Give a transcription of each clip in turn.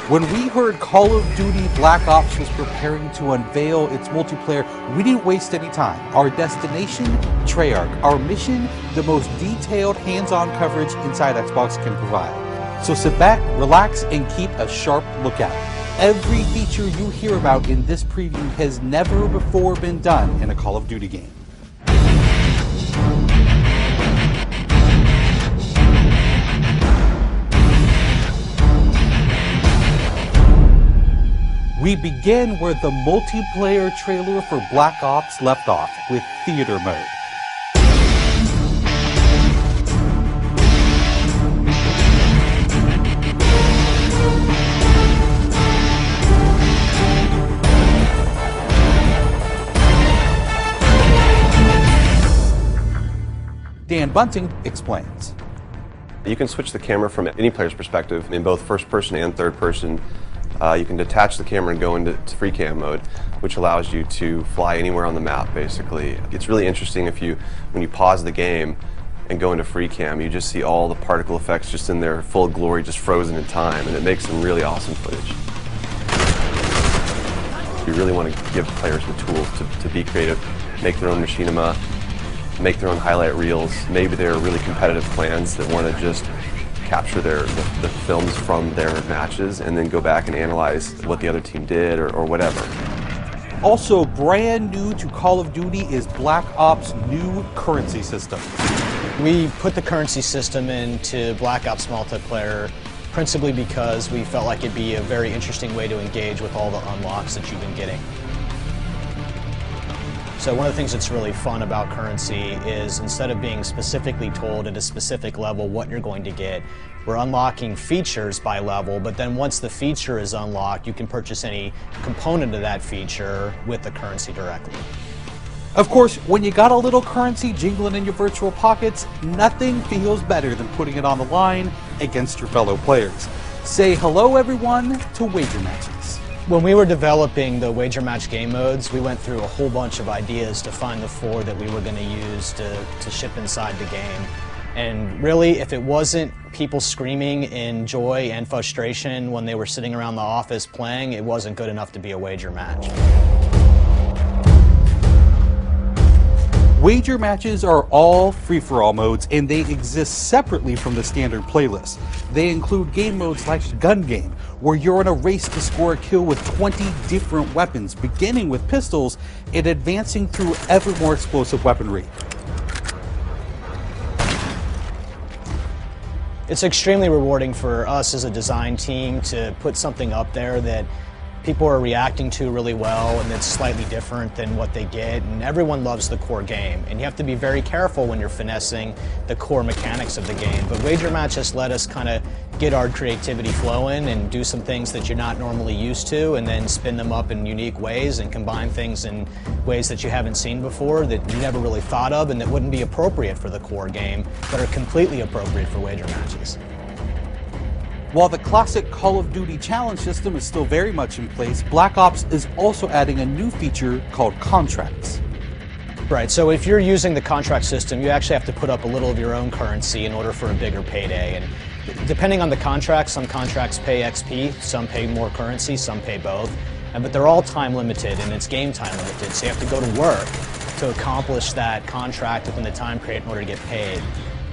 When we heard Call of Duty Black Ops was preparing to unveil its multiplayer, we didn't waste any time. Our destination, Treyarch. Our mission, the most detailed hands-on coverage inside Xbox can provide. So sit back, relax, and keep a sharp lookout. Every feature you hear about in this preview has never before been done in a Call of Duty game. We begin where the multiplayer trailer for Black Ops left off, with theater mode. Dan Bunting explains. You can switch the camera from any player's perspective in both first person and third person. You can detach the camera and go into free cam mode, which allows you to fly anywhere on the map, basically. It's really interesting when you pause the game and go into free cam, you just see all the particle effects just in their full glory, just frozen in time, and it makes some really awesome footage. You really want to give players the tools to be creative, make their own machinima, make their own highlight reels. Maybe they're really competitive clans that want to just capture the films from their matches and then go back and analyze what the other team did or whatever. Also brand new to Call of Duty is Black Ops' new currency system. We put the currency system into Black Ops multiplayer principally because we felt like it'd be a very interesting way to engage with all the unlocks that you've been getting. So one of the things that's really fun about currency is instead of being specifically told at a specific level what you're going to get, we're unlocking features by level, but then once the feature is unlocked, you can purchase any component of that feature with the currency directly. Of course, when you got a little currency jingling in your virtual pockets, nothing feels better than putting it on the line against your fellow players. Say hello, everyone, to wager matches. When we were developing the wager match game modes, we went through a whole bunch of ideas to find the 4 that we were going to use to ship inside the game. And really, if it wasn't people screaming in joy and frustration when they were sitting around the office playing, it wasn't good enough to be a wager match. Wager matches are all free-for-all modes, and they exist separately from the standard playlist. They include game modes like Gun Game, where you're in a race to score a kill with 20 different weapons, beginning with pistols and advancing through ever more explosive weaponry. It's extremely rewarding for us as a design team to put something up there that people are reacting to really well and that's slightly different than what they get, and everyone loves the core game, and you have to be very careful when you're finessing the core mechanics of the game. But Wager Match has let us kind of get our creativity flowing and do some things that you're not normally used to, and then spin them up in unique ways and combine things in ways that you haven't seen before that you never really thought of and that wouldn't be appropriate for the core game but are completely appropriate for wager matches. While the classic Call of Duty challenge system is still very much in place, Black Ops is also adding a new feature called contracts. Right, so if you're using the contract system, you actually have to put up a little of your own currency in order for a bigger payday. And depending on the contract, some contracts pay XP, some pay more currency, some pay both. But they're all time limited, and it's game time limited, so you have to go to work to accomplish that contract within the time period in order to get paid.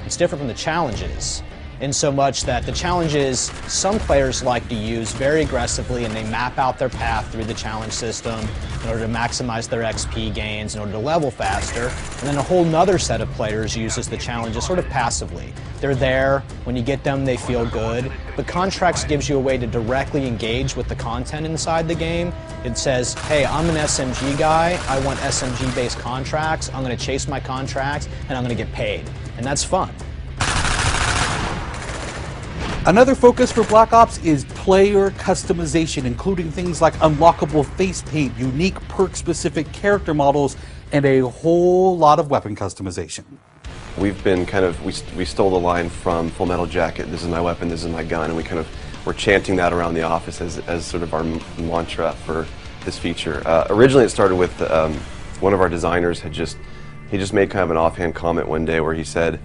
It's different from the challenges, in so much that the challenges some players like to use very aggressively, and they map out their path through the challenge system in order to maximize their XP gains, in order to level faster. And then a whole nother set of players uses the challenges sort of passively. They're there, when you get them they feel good, but contracts gives you a way to directly engage with the content inside the game. It says, hey, I'm an SMG guy, I want SMG based contracts, I'm going to chase my contracts and I'm going to get paid. And that's fun. Another focus for Black Ops is player customization, including things like unlockable face paint, unique perk-specific character models, and a whole lot of weapon customization. We've been we stole the line from Full Metal Jacket, this is my weapon, this is my gun, and we're chanting that around the office as sort of our mantra for this feature. Originally it started with one of our designers he just made kind of an offhand comment one day where he said,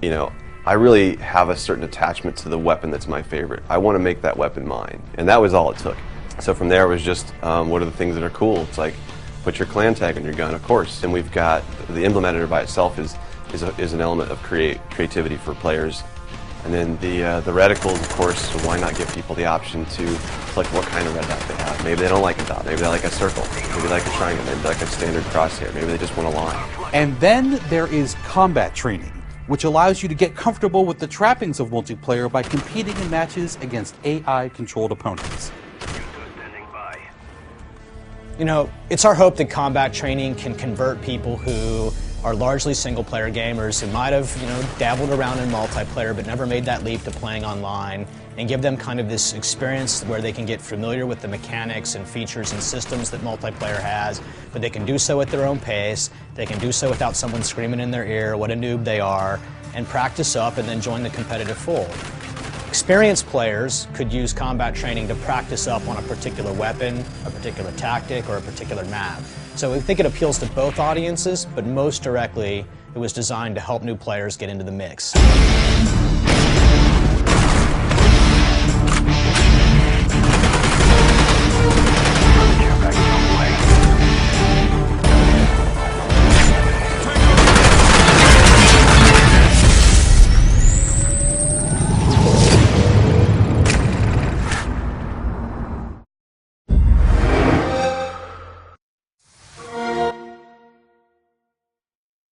you know, I really have a certain attachment to the weapon that's my favorite. I want to make that weapon mine, and that was all it took. So from there it was just, what are the things that are cool? It's like, put your clan tag on your gun, of course. And we've got, the Emblem editor by itself is an element of creativity for players. And then the reticles, of course, so why not give people the option to select what kind of red dot they have. Maybe they don't like a dot, maybe they like a circle, maybe they like a triangle, maybe they like a standard crosshair, maybe they just want a line. And then there is combat training, which allows you to get comfortable with the trappings of multiplayer by competing in matches against AI-controlled opponents. You know, it's our hope that combat training can convert people who are largely single-player gamers who might have, dabbled around in multiplayer but never made that leap to playing online, and give them kind of this experience where they can get familiar with the mechanics and features and systems that multiplayer has, but they can do so at their own pace, they can do so without someone screaming in their ear what a noob they are, and practice up and then join the competitive fold. Experienced players could use combat training to practice up on a particular weapon, a particular tactic, or a particular map. So we think it appeals to both audiences, but most directly, it was designed to help new players get into the mix.